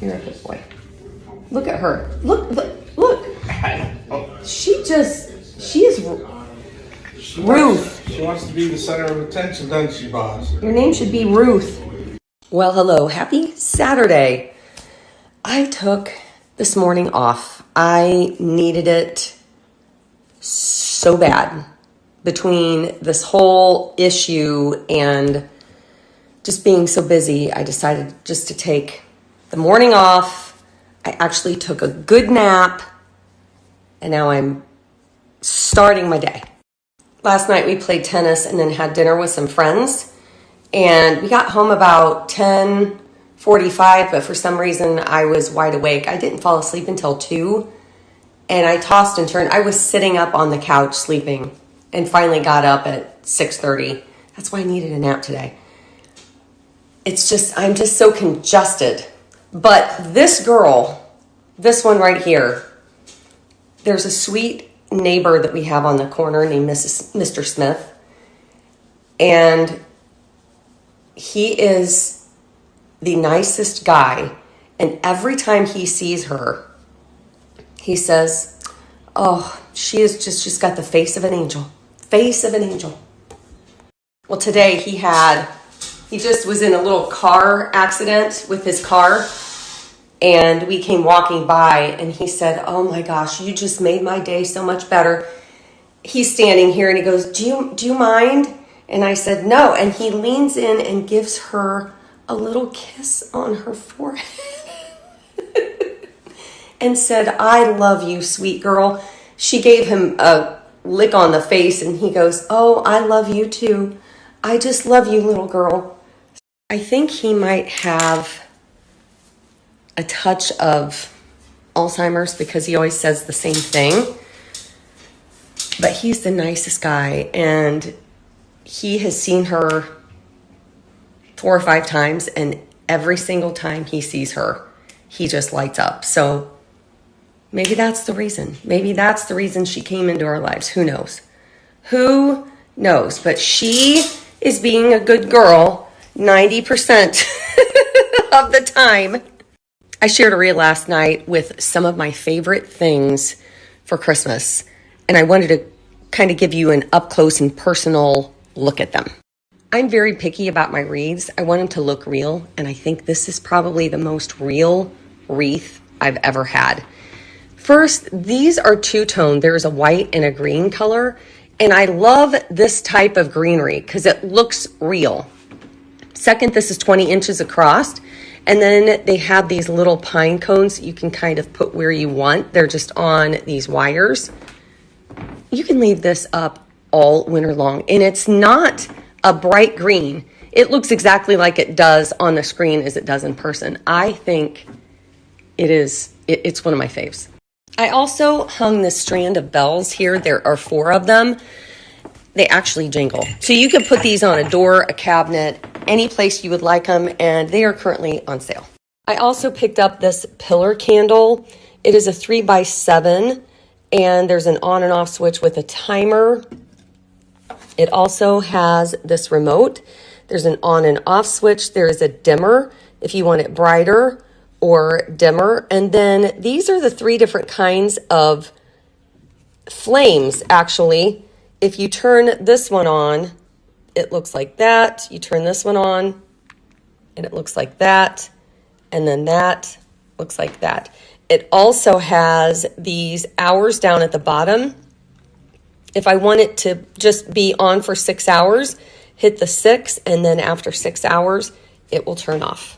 You're a good boy. Look at her. Look. She is Ruth. She wants to be the center of attention, doesn't she, boss? Your name should be Ruth. Well, hello. Happy Saturday. I took this morning off. I needed it so bad between this whole issue and just being so busy. I decided just to take the morning off. I actually took a good nap, and now I'm starting my day. Last night we played tennis and then had dinner with some friends, and we got home about 10:45, but for some reason I was wide awake. I didn't fall asleep until 2, and I tossed and turned. I was sitting up on the couch sleeping and finally got up at 6:30. That's why I needed a nap today. I'm just so congested. But this girl, this one right here, there's a sweet neighbor that we have on the corner named Mr. Smith. And he is the nicest guy. And every time he sees her, he says, oh, she's got the face of an angel. Face of an angel. Well, today he just was in a little car accident with his car, and we came walking by, and he said, oh my gosh, you just made my day so much better. He's standing here and he goes, do you mind? And I said, no. And he leans in and gives her a little kiss on her forehead and said, I love you, sweet girl. She gave him a lick on the face, and he goes, oh, I love you too. I just love you, little girl. I think he might have a touch of Alzheimer's because he always says the same thing. But he's the nicest guy, and he has seen her 4 or 5 times, and every single time he sees her, he just lights up. So maybe that's the reason. Maybe that's the reason she came into our lives. Who knows? Who knows? But she is being a good girl 90% of the time. I shared a reel last night with some of my favorite things for Christmas, and I wanted to kind of give you an up close and personal look at them. I'm very picky about my wreaths. I want them to look real, and I think this is probably the most real wreath I've ever had. First, these are two-tone. There's a white and a green color, and I love this type of greenery because it looks real. Second, this is 20 inches across, and then they have these little pine cones you can kind of put where you want. They're just on these wires. You can leave this up all winter long, and it's not a bright green. It looks exactly like it does on the screen as it does in person. I think it's one of my faves. I also hung this strand of bells here. There are 4 of them. They actually jingle. So you can put these on a door, a cabinet, any place you would like them, and they are currently on sale. I also picked up this pillar candle. It is a 3x7, and there's an on and off switch with a timer. It also has this remote. There's an on and off switch. There is a dimmer if you want it brighter or dimmer. And then these are the 3 different kinds of flames, actually. If you turn this one on, it looks like that. You turn this one on, and it looks like that. And then that looks like that. It also has these hours down at the bottom. If I want it to just be on for 6 hours, hit the 6, and then after 6 hours, it will turn off.